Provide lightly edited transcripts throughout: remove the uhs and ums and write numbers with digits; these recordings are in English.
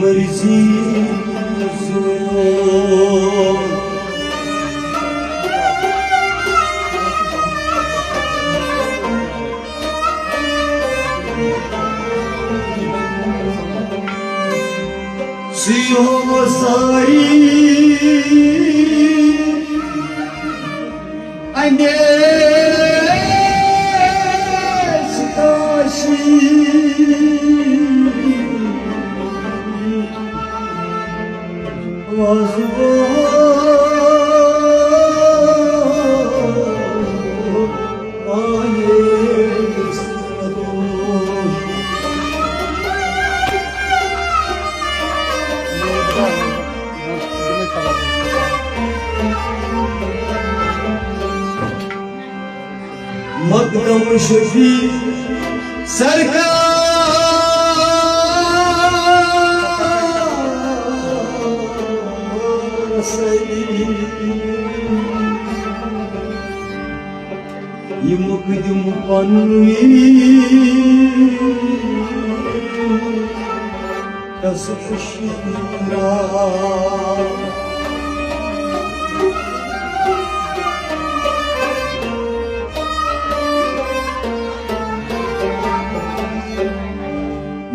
मर्जी Suyo sari Anne sitashi मकदम Shafi सरकार सई ये मुकदम पन्नी तस्फिरा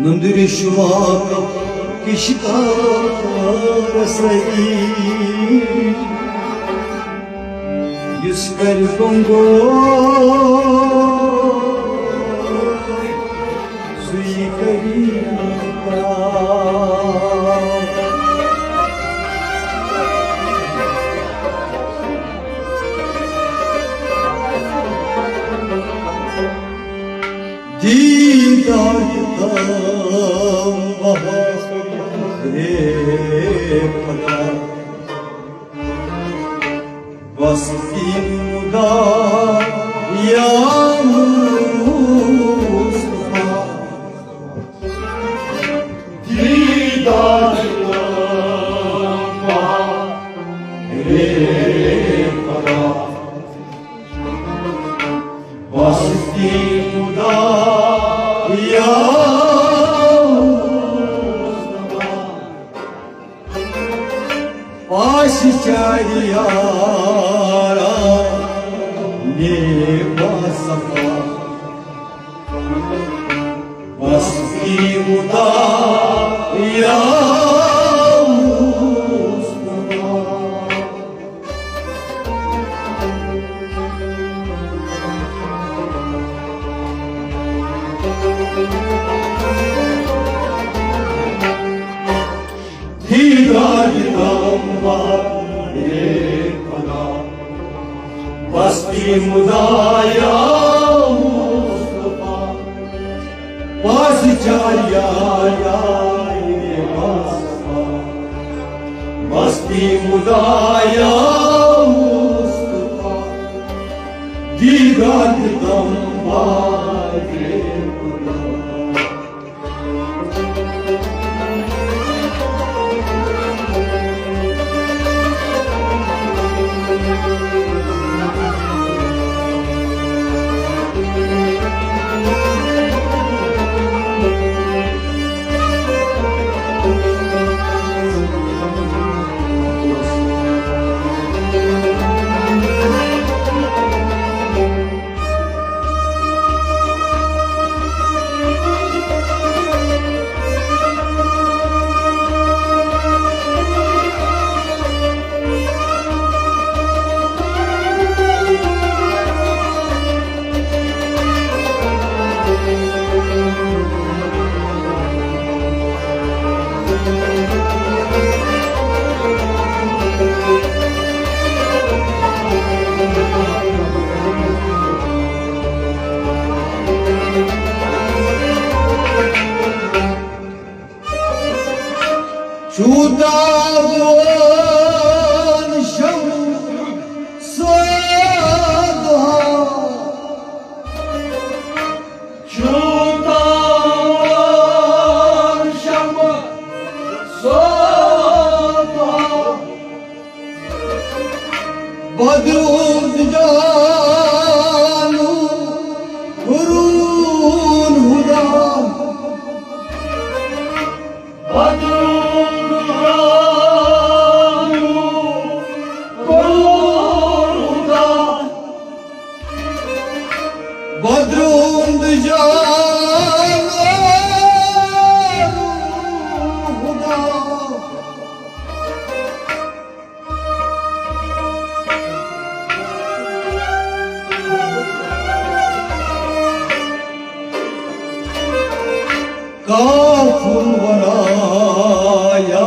Nundri şuaka kişikar sayi Yüzber kongo Suyi kariyaka Didar tam bahare pada Vasfi muda ya Mustafa Didar tam bahare pada Vasfi muda ya Mustafa Aşikâriyâra ne basafa Vasfi muda ya Mustafa Didar tamba ekana Vasfi muda ya Mustafa Vasicariya ya Mustafa Vasfi muda ya Mustafa Didar tamba ekana Şudavan şam soyaduha Şudavan şam soyaduha Badrun dicanu Hurun huda Badrum Kafur varaya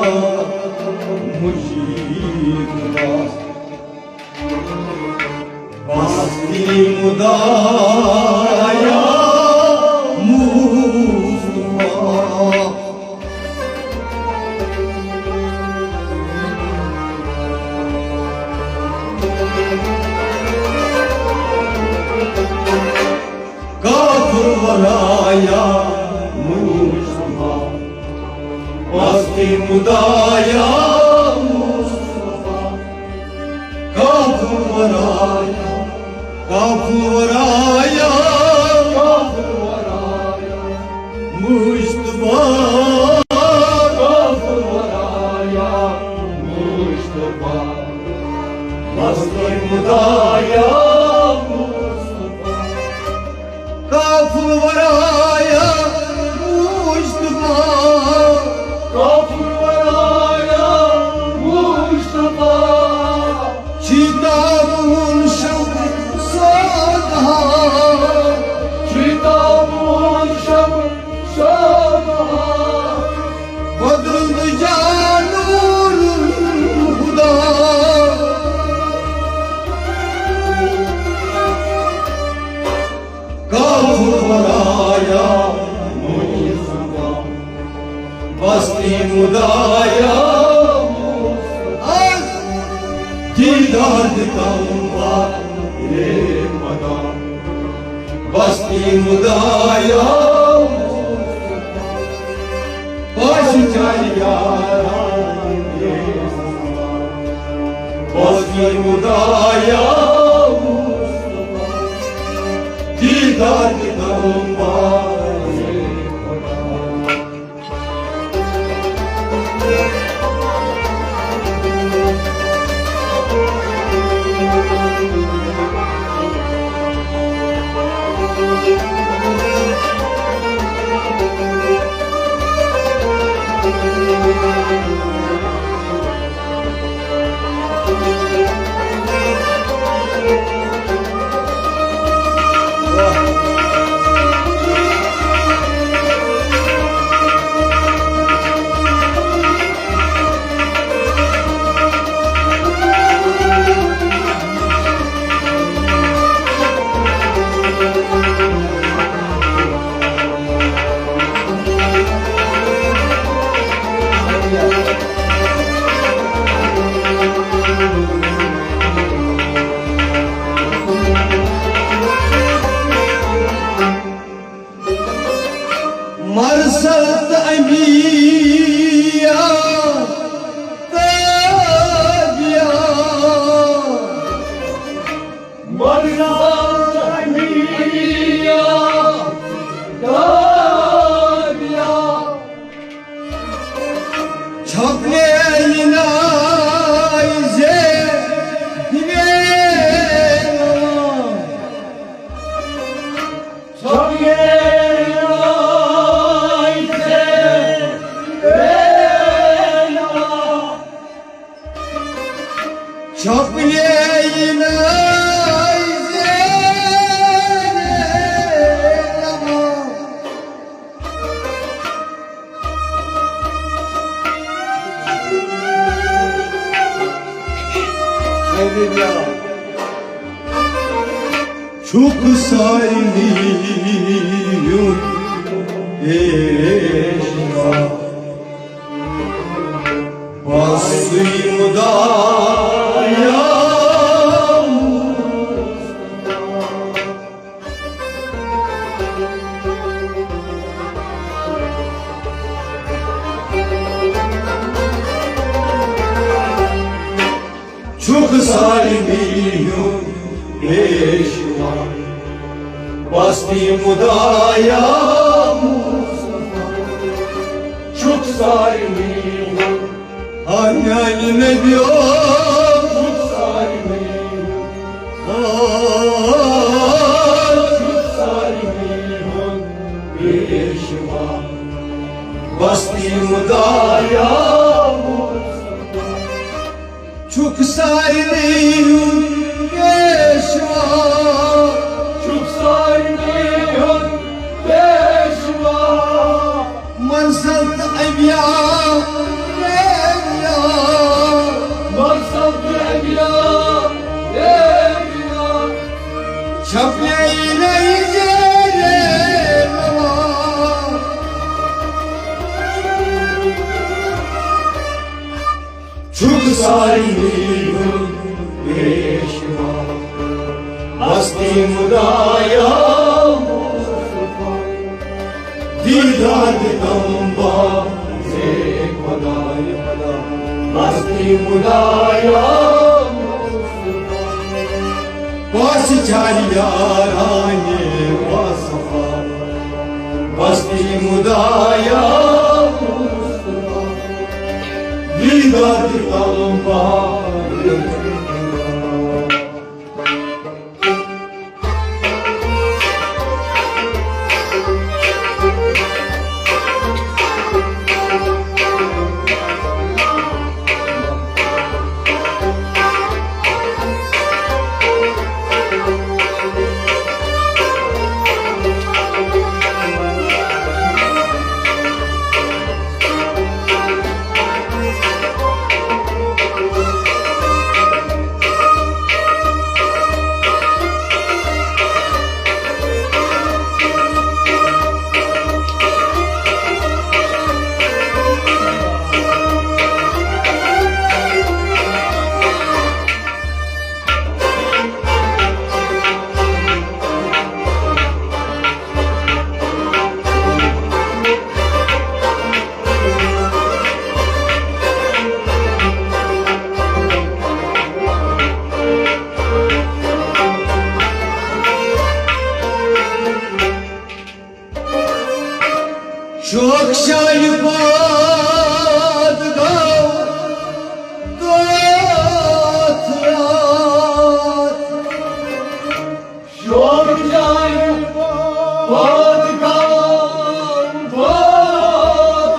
mujibna Basti mudaya Mustafa Kafur varaya Basti mudaya Mustafa Kafur varaya Mustafa Kafur varaya Mustafa Basti mudaya Mustafa Kafur varaya Mustafa Kafur varaya Mustafa Kitabun şevk sada Kitabun şevk sada Badrul canur huda Kafur varaya Mustafa Basti mudaya Az didar dikanva ye madam Basti mudaya Başı çariyara ye Basti mudaya Didar dikanva ye مرسلت أمية تابية مرسلت أمية تابية छपने नाइजे दिने छपने Çöpleğine çok sarılıyor eşya Basıyım da çok sarılıyor eşya Basıyım da çok salimiyim, hayalim ediyor. Çok salimiyim, çok salimiyim, bir yaşıma bastım dayamur. Çok salimiyim, yaşıma, çok salimiyim, yaşıma. Mansalt evya, evya, mansalt evya, evya. Çaplayla yüzerim ama çok salimiyim, yaşıma bastım dayam. Didar damba zek badai bada basti mudaya pas chariyarane wasafa basti mudaya didar damba. Çok şayıp adgav gatrat, çok şayıp adgav gatrat.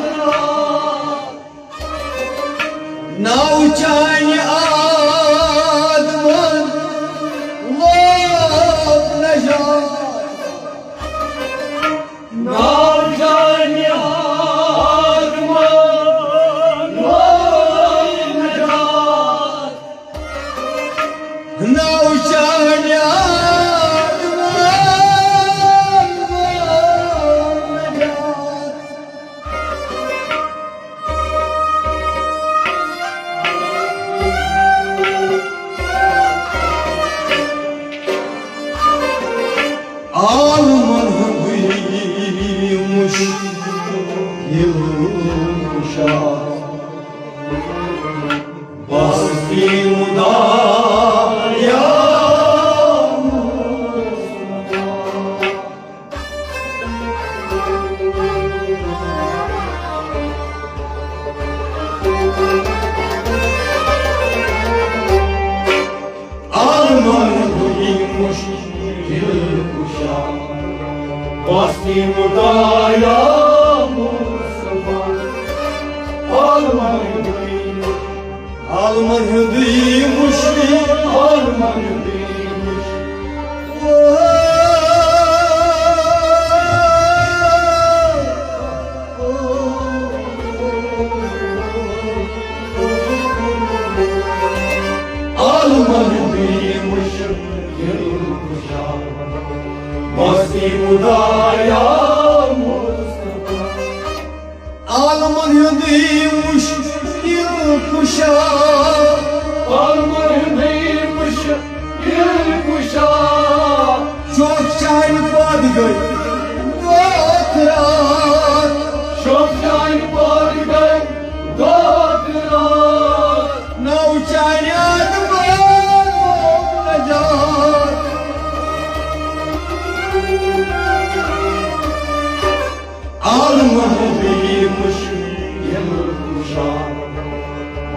Nauçani adman lop nejat, nauçani adman lop nejat, nauçani adman lop nejat. Alman hıbıymış yılmışa bastım daya. Alman hıbıymış yılmışa bastım daya Mustafa. Alman hıbıymış, Alman hıbıymış, Alman hıbıymış. Alman hıbıymış yılmışa bastım daya Mustafa. Alman hıbıymış yılmışa, Alman hıbıymış yılmışa. Çok şayıp adgay gatrat, çok şayıp adgay gatrat. Nauçani adman nejat, Alman hıbıymış kuşak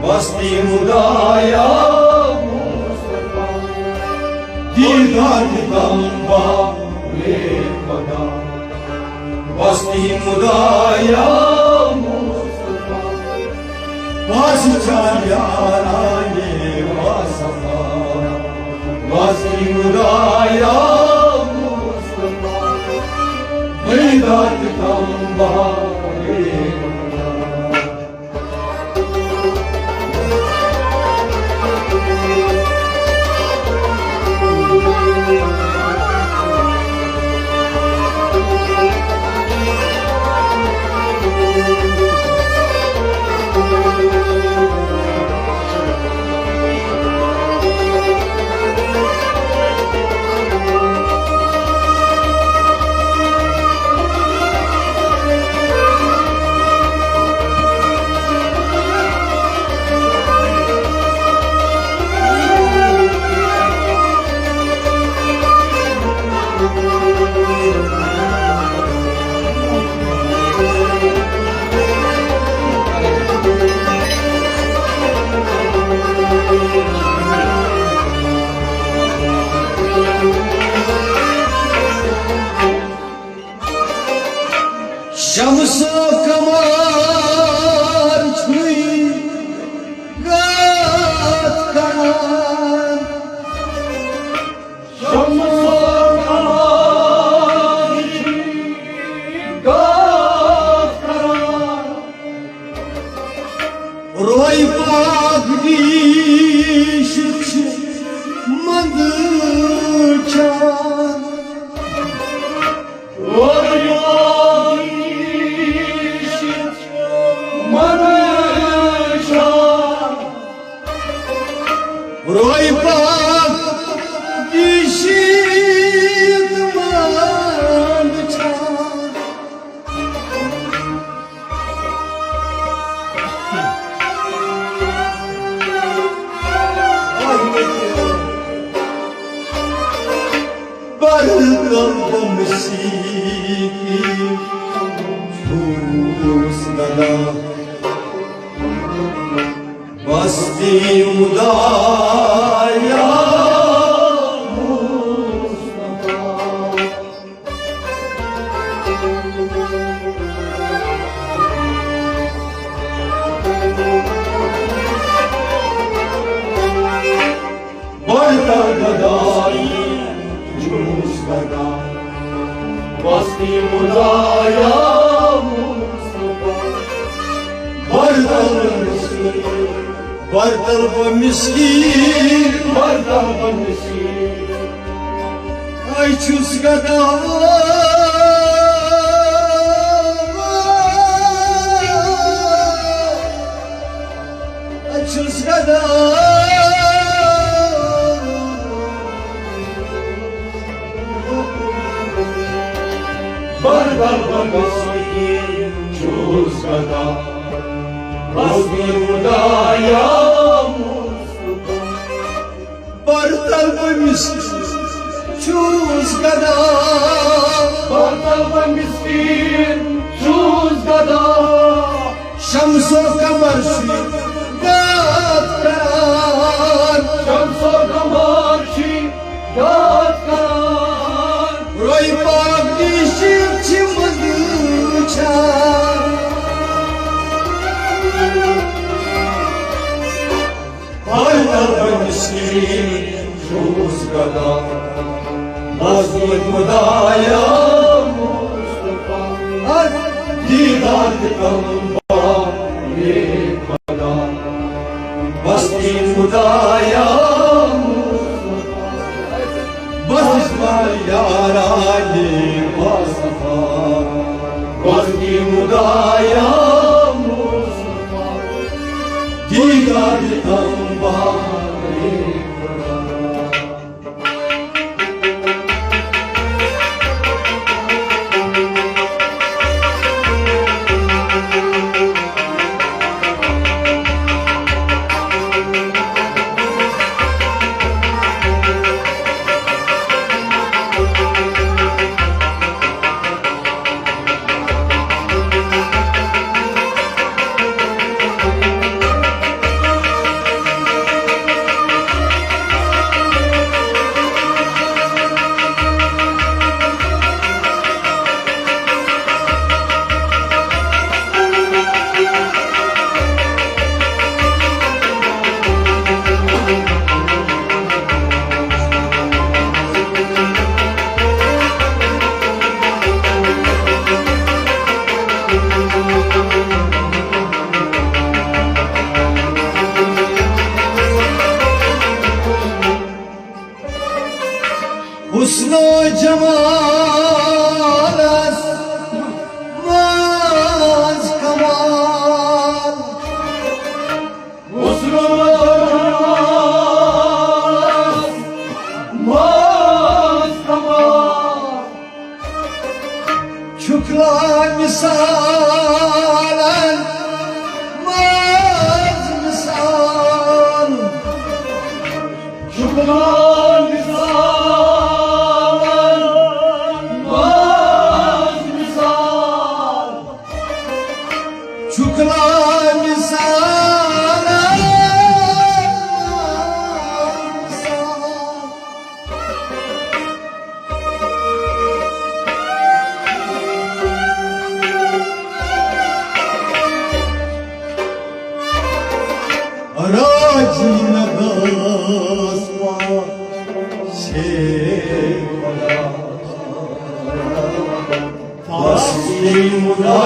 Basti Mudaya Mustafa Didar Damba Lekada Basti Mudaya Mustafa Basti Chalyarane Vasafa Basti Mudaya Mustafa Didar Damba Lekada Şamsı kamar çuy gat karan Şamsı kamar çuy gat karan Roy pak dişik mandı çan Roy Roy pak dişit mança Bardan musiki Çuzgada Basti Mudaya Mustafa Barda Gadai Juzgada Basti Mudaya Mustafa Barda Bardal bu miskin, bardal bu miskin Ay çuzgada Ay çuzgada Bardal bu miskin, çuzgada Basti Mudaya Mustafa Bartal bu miskin Çuzgada Bartal bu miskin Çuzgada Şamso kamar şi gat karan Şamso kamar şi gat karan Roy pak dişik çimazı çar Bardal bu miskin Çuzgada Basti Mudaya Mustafa Didar Damba Lekada Basti Mudaya Mustafa Basti Chalyarane Vasafa Basti Mudaya Mustafa Didar Damba Çoklan misal, vaz misal. Çoklan misal, Aracına basma şefada Taslimda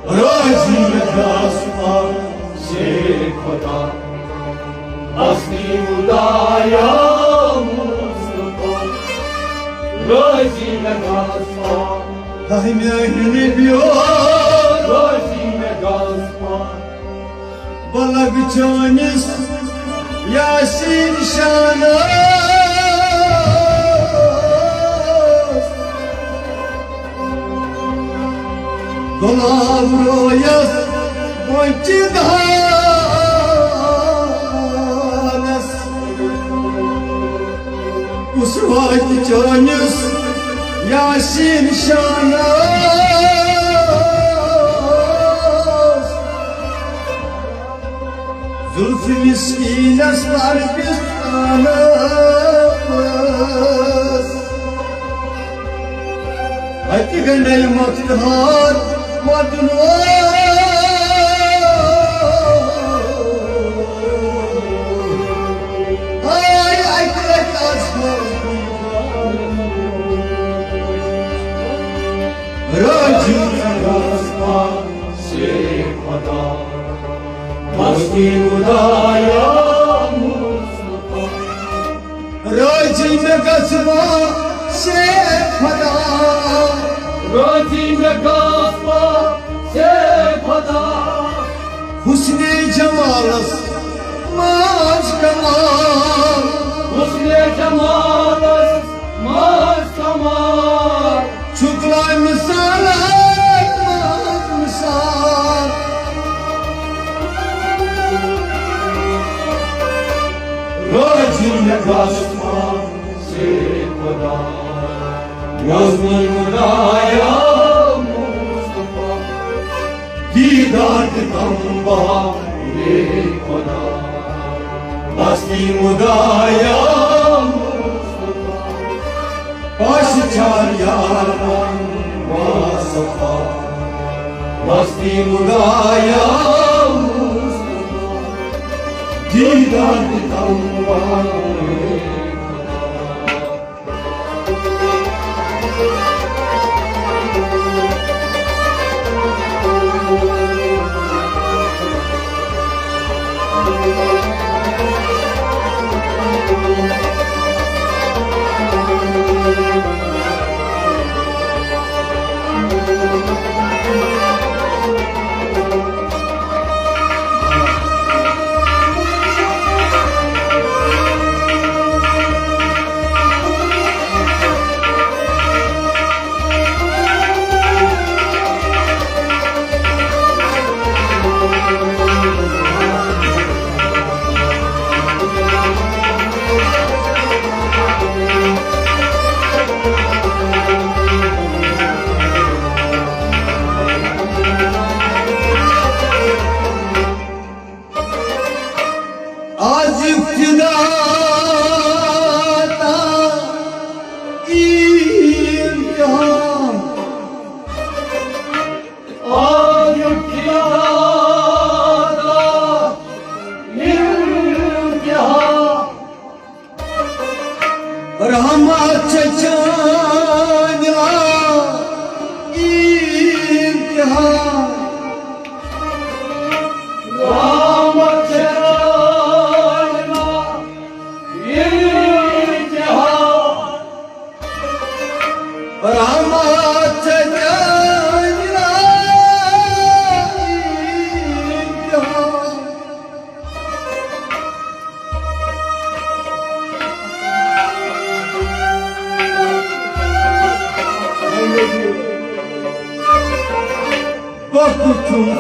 Aracına basma şefada Taslimda ya Mustafa Razime gazma Daim ehlini biyor Razime gazma Bala biçanis Yasin şanas Dolar royas Moncidanas Usvat biçanis Yasin şanas Zulfü miskinas var biz anamız Hadi gönül maktihar madnun Ay ay krek azma Racına gazma şefada Masti Mudaya Mustafa Racime gazma şefada Racime gazma şefada Husni cemalas maz kamal Husni cemalas maz kamal Çukla misal misal Racine gazma şefada Yazni Mudaya Mustafa Didar tamba Koda Basti Mudaya Mustafa Baş çar yaran Vasafa Basti Mudaya Mustafa Didar tamba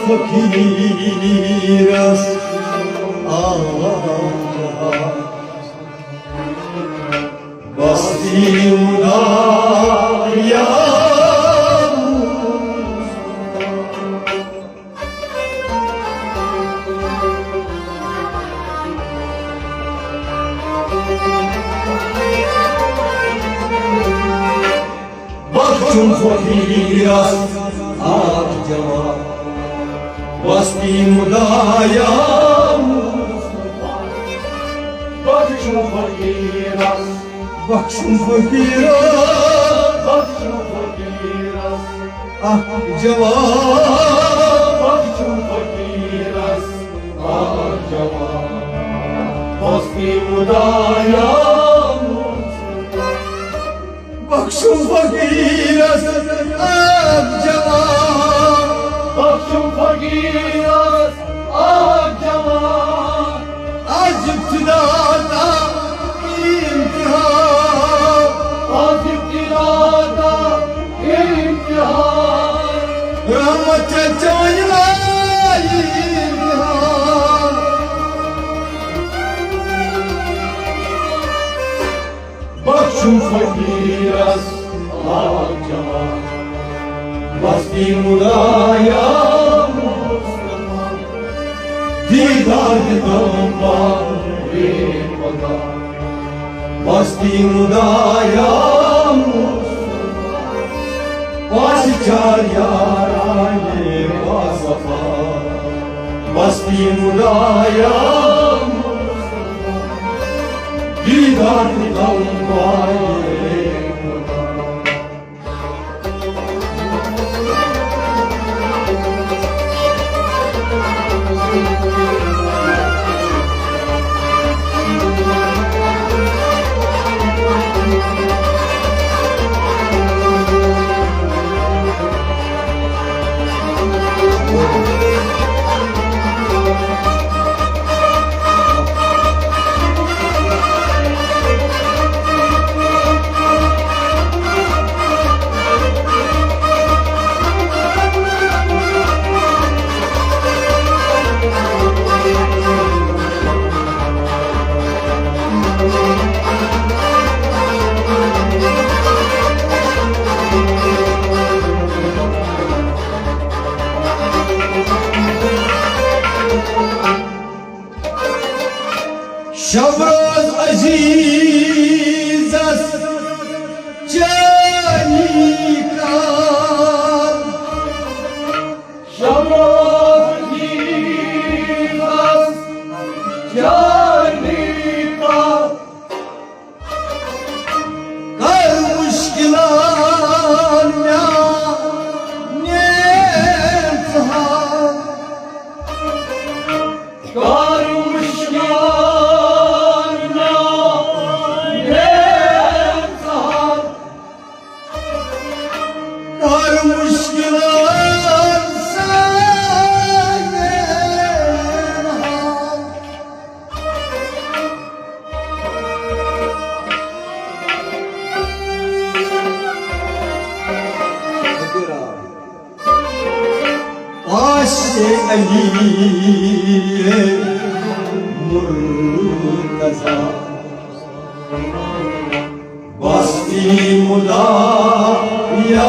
fakiras Bastığımda Baktım fakiras akcama Bastığımda Baktım fakiras Baktım fakiras Baktım fakiras Ah cevap Baktım fakiras Ah cevap Bastım udaya Baktım fakiras Ah cevap Baktım fakiras Ah cevap Az iktidada imtihan Az iktidada imtihan Rahmete çayla imtihan Baktım fakiras akcama Bastım udaya Didar damba bir baka Bastım udaya Basikar yarayı vasafa Bastım udaya Didar damba bir baka Şavroz aziz canikar Şavroz aziz canikar Kar muşkilan ya nemtihar Kar muşkilan Muşkilan sayemem Aşe Aliye Murtaza Bastım udaya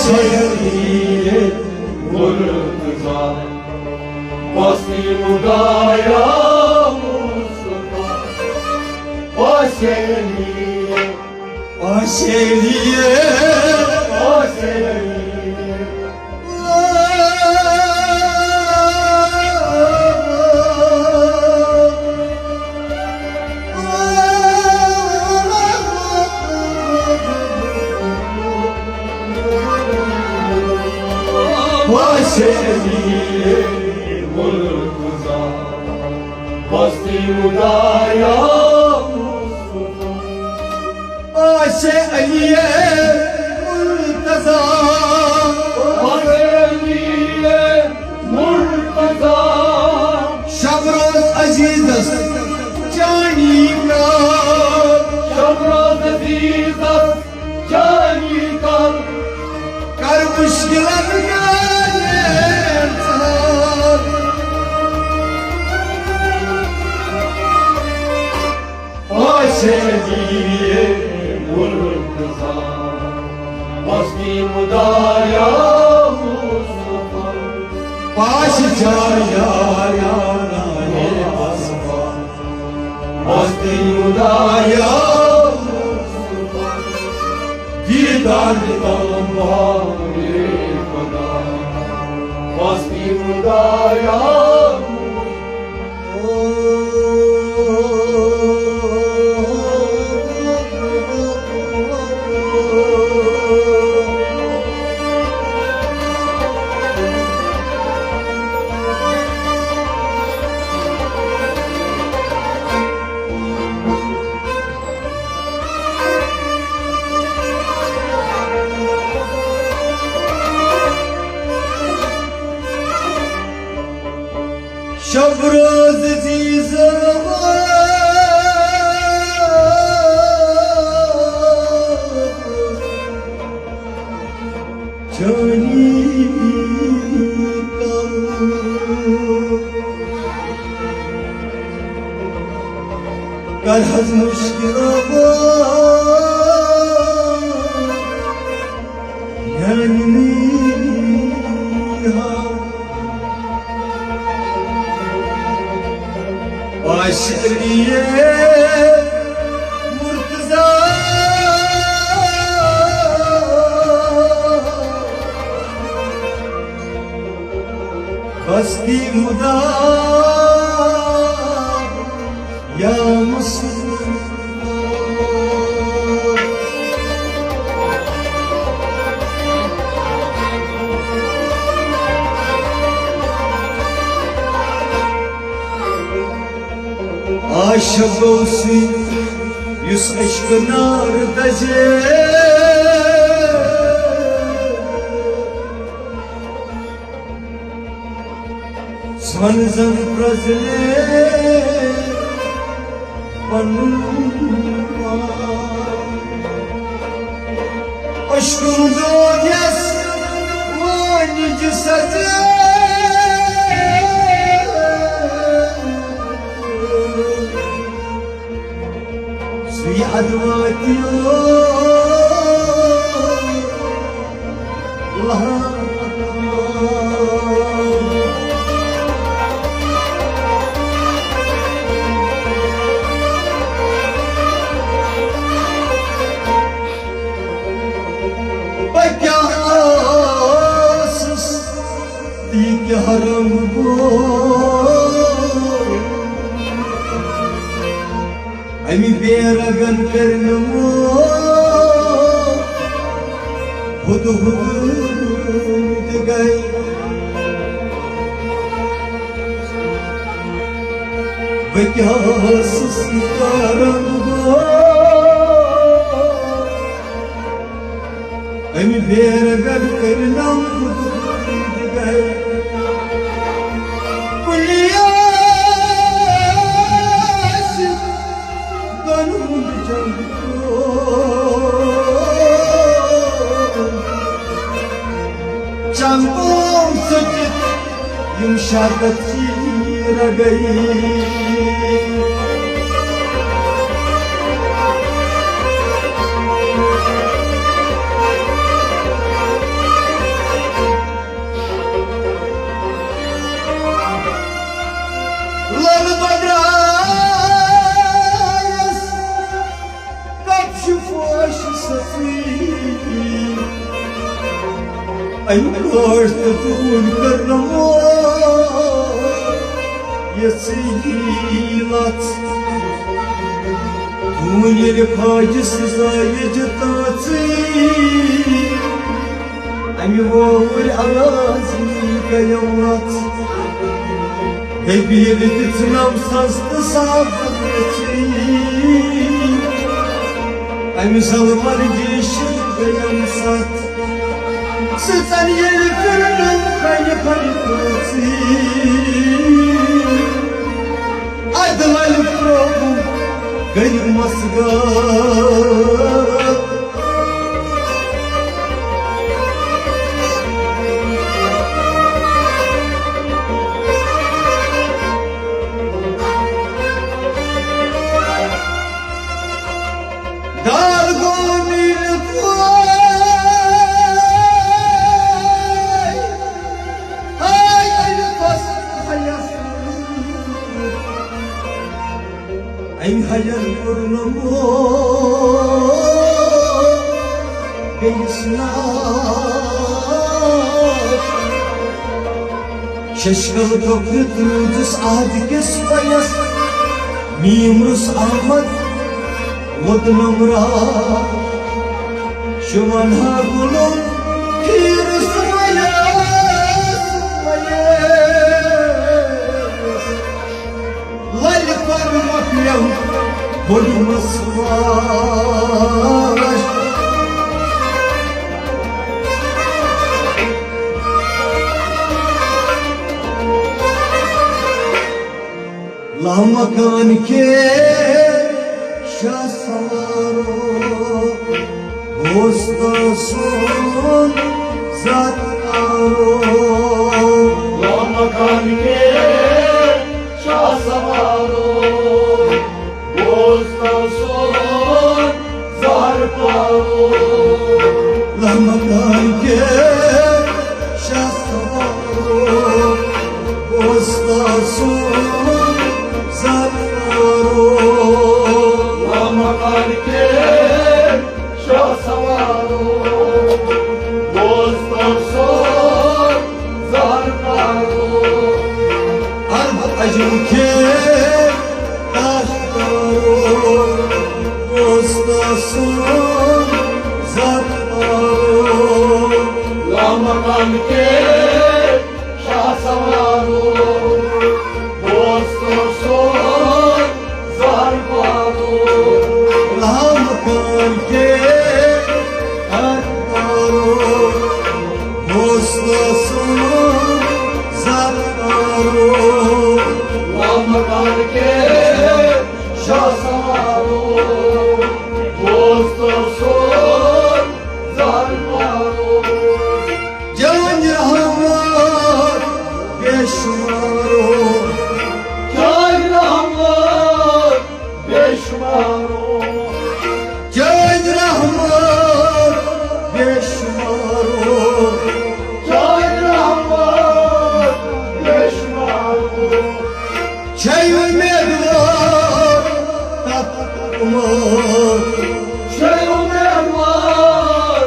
Aşeriye Murtaza Bastım udaya Mustafa Aşeriye Aşeriye Aşeriye Aşeriye Murtaza Bastım udaya Mustafa Aşe Aliye Murtaza Aşe Aliye Murtaza अजीजस जानी का शबरोज अजीजस जानी का कर मुश्किलन Sevdiği Murtaza Basti Mudaya Mustafa Başı çar yar yarane basfa Basti Mudaya Mustafa Didar dambari kada Basti Mudaya Şabroz cizama Çani kal Kalhaz müşkilama Yani Aşkriye Murtaza Basti Muda Ya Mustafa Aşık olsun yüz aşkın ardacı Sanzan prazle panuma Aşkın doğyas vanici sazı في عدواتي الله Bekâsız değil haram bu Ami beragan karnamo Hudu degay Bekâsız karango Ami beragan karnamo degay Canım sıcak yumuşadı çiğragayı Lan badayas kapşı faşı safir Ay korte tun karnamo Yasilat Tun yeri kacısız ayıcı tatı Ami vavur arazi kayavlat Hep yeri titnam sastı sabreti Ami salvar geçir kayamsat Sıtan yeri kırdım kayı kayıtlısı masgat Ay hayal purnamo Belisna Şaşkalı topluyoruz adik spayas Mimrus Ahmet Modnamra Şuman hagulum Kirus mayas Lal parmak yav Bolmas var Lahmakan ke şasaro Bostasun zataro Lahmakan ke şasaro Bostasun zarparo Lahmakan ke şasaro Bostasun zataro Lahmakan ke şasaro Bostasun zarparo Acım ke taştaro Bostasun zataro Lahmakan ke şasaro Bostasun zarparo Lahmakan ke taştaro Bostasun zataro Lahmakan ke şasaro Bostasun zarparo Can rahmat beşmaro Kâr rahmat beşmaro Can rahmat beşmaro Kâr rahmat beşmaro Çayın medvar tatlıma Şeyhümer var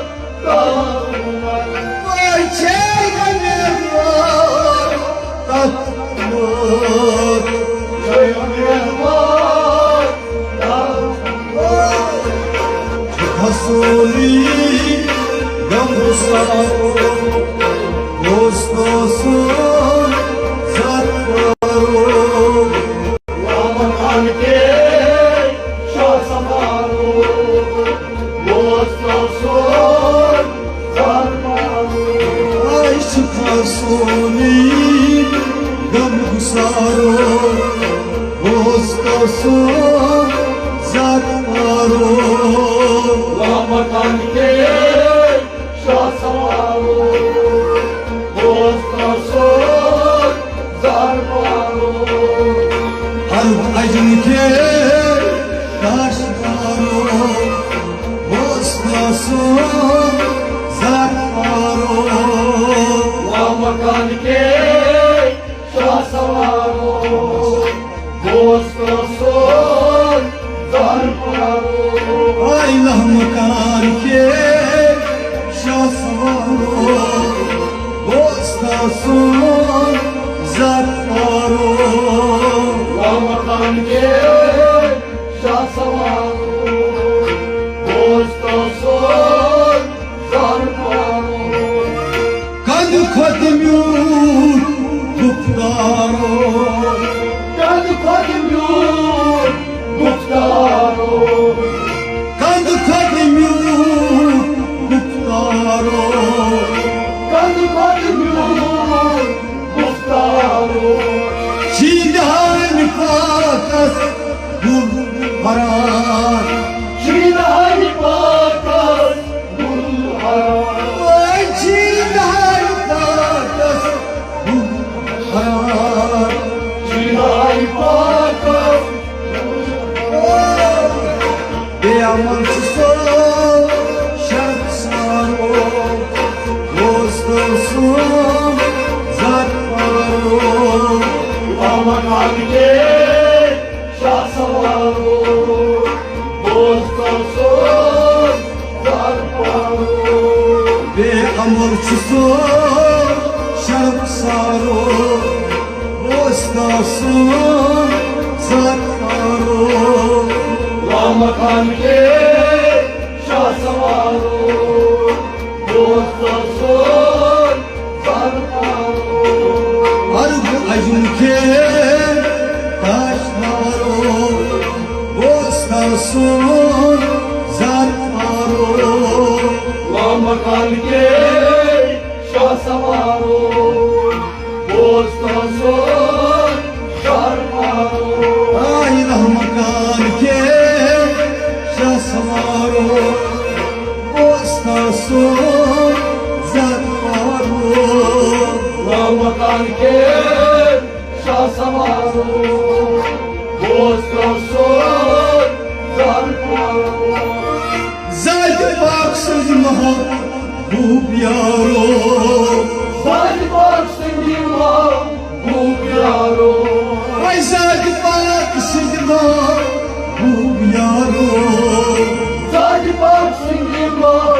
dağılmaz Vay çayın medvar tatlıma Şeyhümer var dağılmaz Hasuli gamsaro Bostasun zataro Lahmakan ke şasaro Bostasun zarparo Ay çıkarsoni gamsaro Bostasun zataro Lahmakan ke şasaro Bostasun zarparo Arp acın ke taştaro Bostasun zataro Lahmakan ke şasaro Bostasun zarparo Ay lahmakan ke şasvaro Bostasun zataro Lahmakan ke şasaro Bostasun zarparo Kad khodmyur tuktaro Kad khodmyur muftaro Kad khodmyur tuktaro Kad khodmyur muftaro Çiğdem fakas haran Çiğdar bakas gul haran Vay çiğdar bakas gul haran Çiğdar bakas Amansız şark saro Dostosum zat varo Ama kalbide şahsavaro Dostosuz zarparo Ve amansız şark saro Dostosum zat varo Ama kalbide şahsavaro Dostosuz zarparo Ardı acınke taşmaro Bostasun zarfaro Lama kalke şahsavaro Bostasun zarparo Ay rahmakalke şasmaro Bostasun zarfaro Lama kalke şahsavaro Bostasun zarparo Zaydı baksız mahbub yaro Sadi baksın yıla bu yaro Ay zaydı baksız mahbub yaro Sadi baksın yıla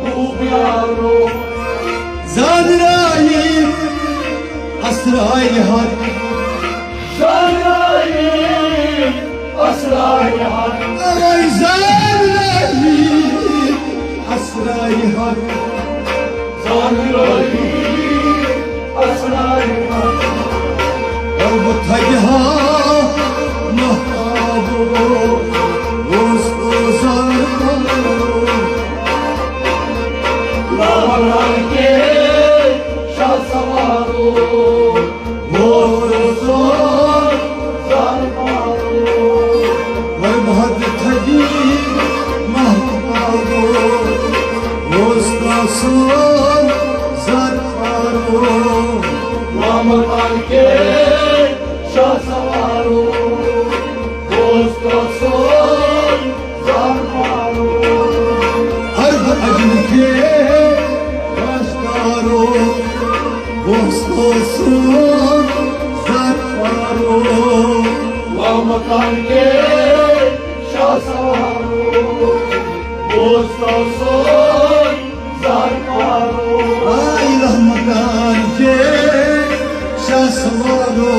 bu yaro Zadrayim asrayı had Şahrayim asrayı had Ay zadrayim asrayı had Şahrayim asrayı had Arbu tayha mahtabu Dostu zarfaro Lavaranke şahsavaro Bostasun zarparo Var muhabbeti mahtabu Dostasun zarfaro Lavaranke şahsavaro Bostasun zarparo Ardı acınke taşmaro Dostosun zarfaro Lama kalke şahsavaro Bostasun zarparo Ay rahmakalke şasmaro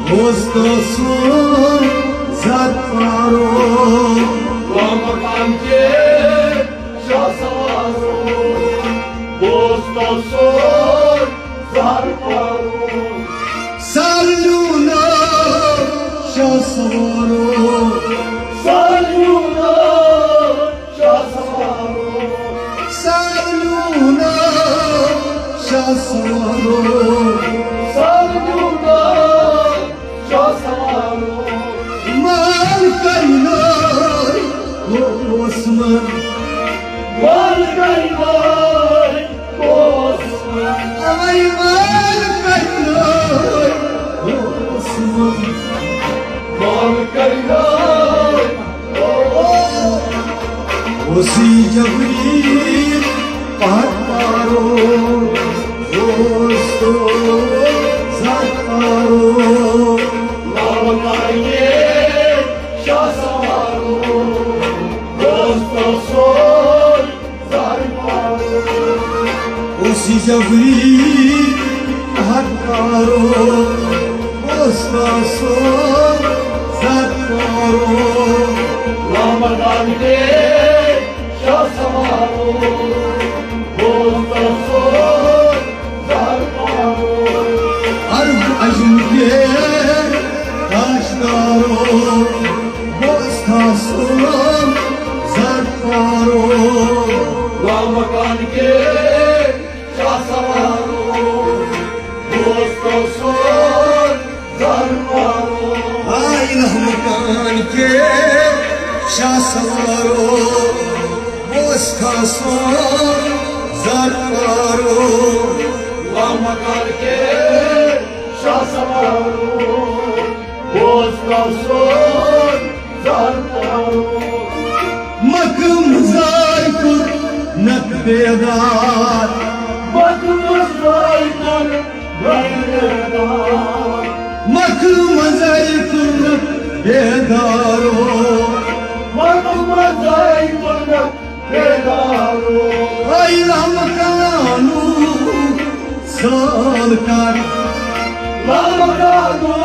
Dostosun zarfaro Lama kalke şahsavaro Bostasun zarparo Saluna şasmaro Salyuna şahsavaro Saluna şasmaro Salyuna şahsavaro Mal kaynay Osman Var kaynay Osman Ay mal kaynay Osman Var kaynay Osi Jabril Patparo Dosto Zarparo Lava kalke şahsavaro Bostasun zarparo Osi Jabril Patparo Dosto Zarparo Lama kalke şahsavaro Bostasun zarparo Arb ajunke taşdaro Bostasun zarparo Lama kalke şahsavaro Bostasun zarparo Ay आइला मकान के शाह सवारो मोस्ता सो ज़रपारो मकान के शाह सवारो मोस्ता सो ज़रपारो मकम ज़ायकुर नक बेदार मकम ज़ायकुर मकम ज़ायकुर नक बेदारो मकम ज़ायकुर नक बेदारो आइला मकानू साल कर मकानो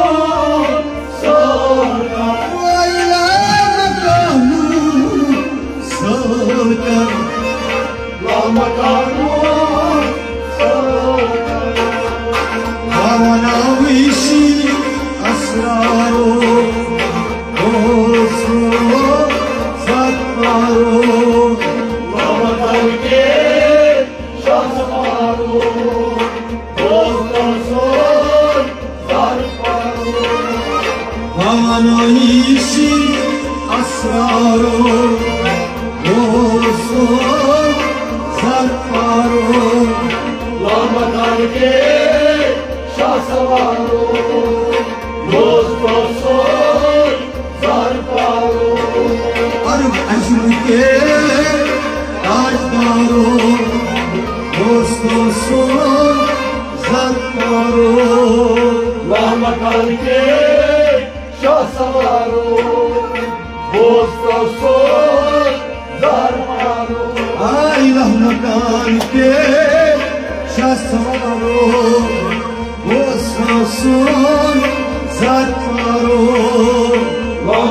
सरकार आइला मकानू साल कर मकानो Havanavishi asraro Osro Zatmaro मकान के शाह सवारो मोस्ता सो ज़रपारो Havanavishi asraro Osro Zatmaro मकान के शाह सवारो मोस्ता सो ज़रपारो Arab ajm ke tajdaro Dosto so Zatmaro मकान के शाह सवारो मोस्ता सो ज़रपारो आइला मकान के शासवारो मोस्ता ज़रपारो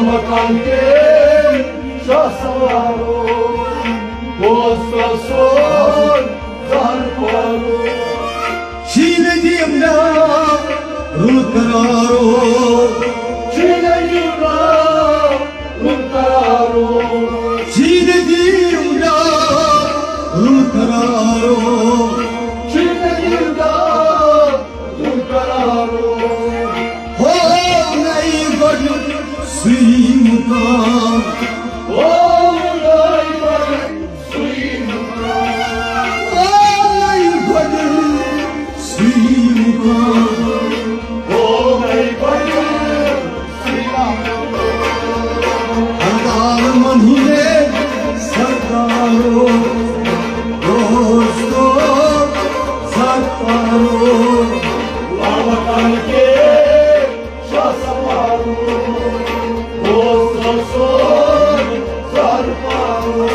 मकान के शाह सवारो मोस्ता सो ज़रपारो Şine diyemda rul kararo Çiğneyimda ruhtararo Şine diyemda rul kararo Çiğneyimda ruhtararo Ho nay gadu suimukam Oğlay var suyumda Ho nay gadu suimukam Oğlay var suyumda Ardar manhule sardaro Dosto Zatmaro मकान के शाह सवारो मोस्ता सो ज़रपारो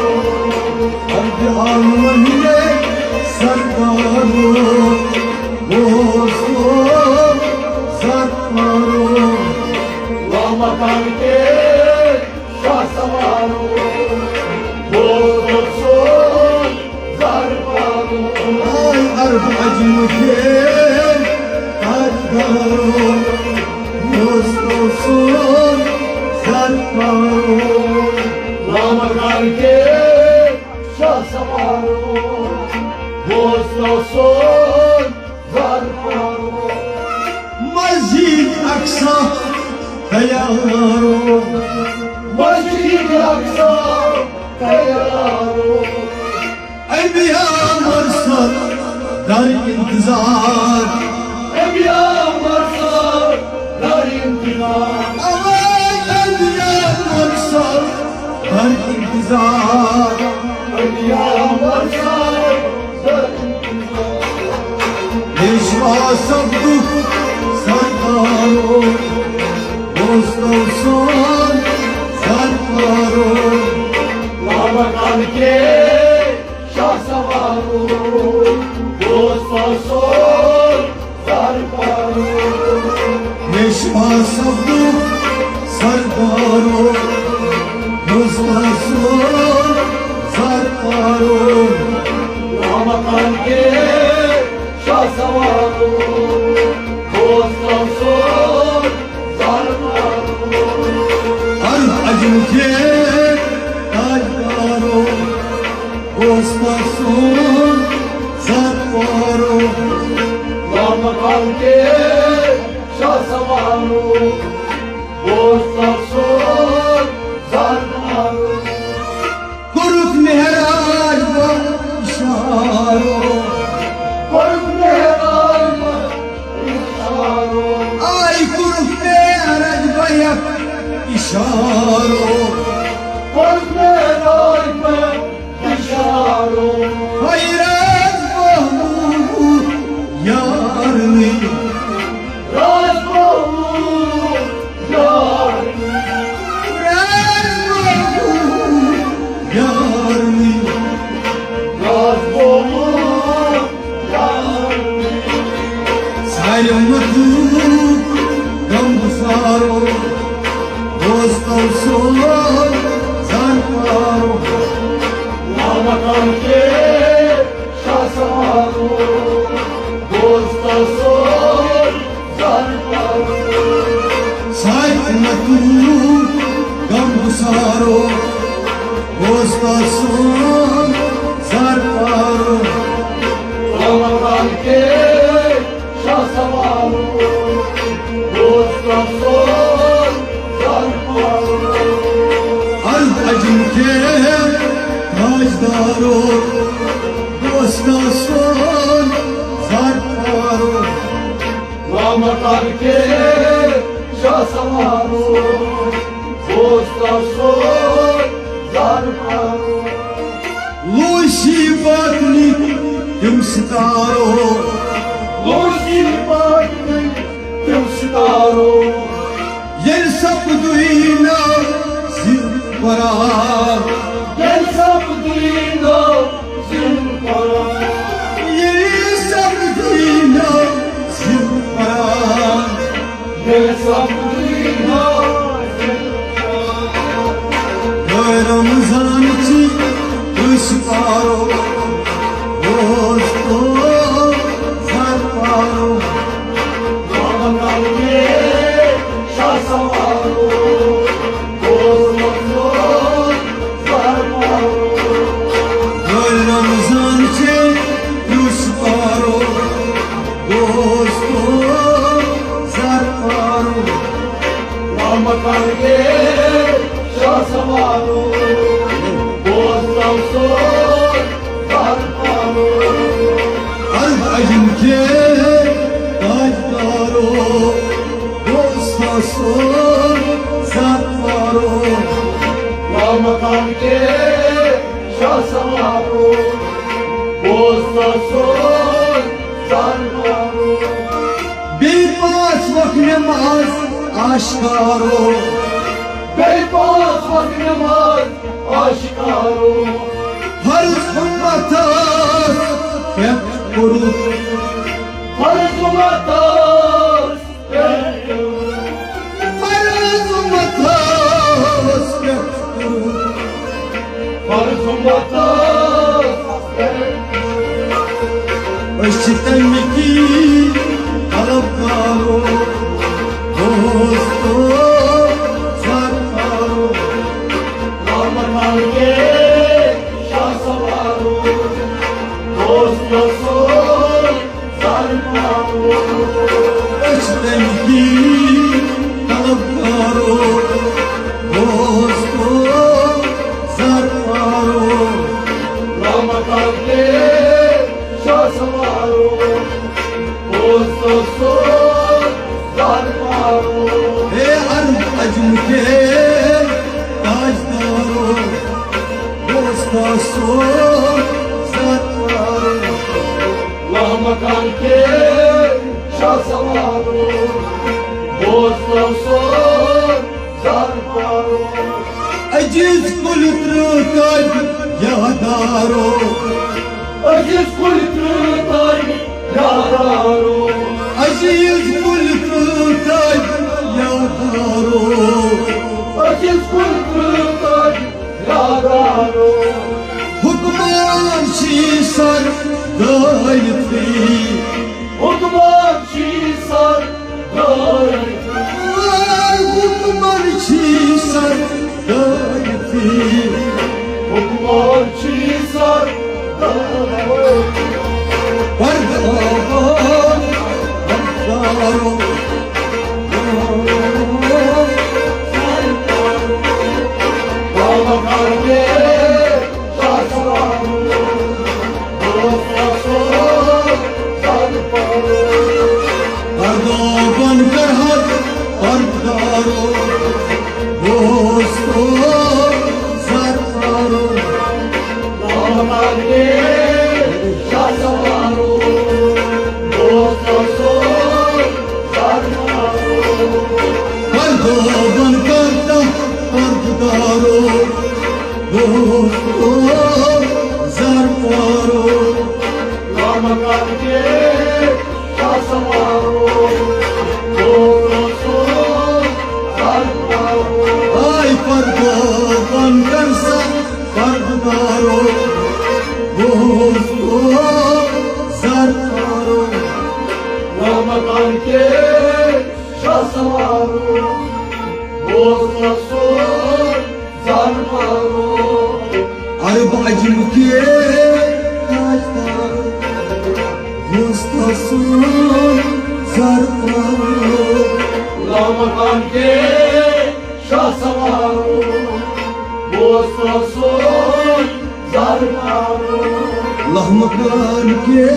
Ardar manhule sardaro Dosto Zatmaro मकान के शाह सवारो मोस्ता सो ज़रपारो Ay arb acım ke tajdaro Dosto so Zatmaro मकान के शाह सवारो मोस्ता सो ज़रपारो Masjid Aksa tayaro मस्जिद Aqsa तैयारो Enbiya marsal dar intizar अबिया मरसा दर इंतजार Aman enbiya marsal dar intizar अबिया मरसा दर इंतजार Peşva sabduk sardaro Dosto son Zatmaro मकान के शाह सवारो मोस्ता सो ज़रपारो Peşva sabduk sardaro Dosto son Zatmaro मकान के शाह सवारो मोस्ता सो ज़रपारो Arb acım ke tajdaro Dosto son Zatmaro मकान के शाह सवारो मोस्ता इशारो Korkme raybe işaro hayret bahmu yarını Razboğlu yar yarını Razboğlu yar Sayrımatu gambusaro dostum sol zanparo Lamakan ke şasaro Dosta sol zarparo Sayrımatu gambusaro dostum sol zanparo Lamakan ke şasaro Dosta sol zarparo Al acınke tajdaro dostum sol zanparo Lamakan ke şasaro Dosta sol zarparo Лучи ватник им старо Луси bagni tüm staro Yer sapduina zilpara Gel sapdino zimpara Yer sapduina zilpara Gel sapdino Ramazan için ışparo Dosto zarparo Lamakan ke şasaro Dosta sol zarparo Ramazan için ışparo Dosto zarparo Lamakan ke şasaro Dosta sol zarparo Al acınke tajdaro Dosta sol zarparo Lamakan ke şasaro Dosta sol zarparo Beypass vak namaz aşkaro Beypaz vaknemaz aşikaro Farz hımmatas hep kurut Farz umatas Farz hımmatas hep kurut Farz umatas Işıktan miki alıpkaro Dosto zarparo Lamakan ke şasaro Dosta sol zarparo Işıktan miki alıpkaro Dosto zarparo Lamakan ke şasaro Dosta sol zarparo Hey arz acınke tajdaro Dosta sol zarparo Lamakan ke şasaro Dosta sol zarparo Aciz kul trutad yadaro Aziz kultrutar yararo Aziz kul trutad yadaro Aziz kultrutar yararo Hukman şisar gayetli Hukman şisar gayet Hukman şisar gayetli Hukman şisar gayet Pardon Pardon Lamakan ke şasaro Dosta sol zarparo Pardon Karhat Pardon पर्दो बन करता पर्ददारो दोस्तो zarparo Lamakarke Şahsamaro Doğrusu Zarparo ay पर्दो बन करता पर्ददारो दोस्तो zarparo Lamakarke Şahsamaro Doğrusu Zarparo arbaacim ke tajdar mustasun zarparo Lamakarke Şahsamaro Doğrusu Zarparo lahmakan ke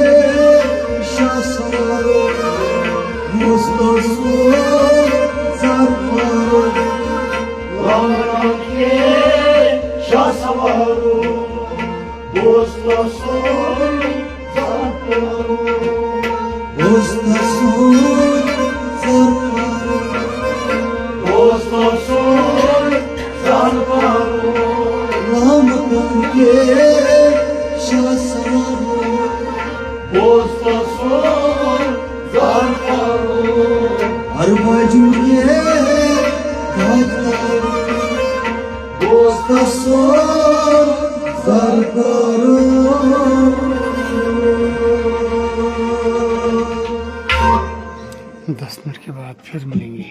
shasaro mustasun zarparo Lamakarke Şahsamaro Doğrusu Zarparo mustasun zarparo Dostosur Zarparo lahmakan ke shasaro Dostosur Zarparo arbaacim ke tajdar mustasun zarparo 10 minute के बाद फिर मिलेंगे।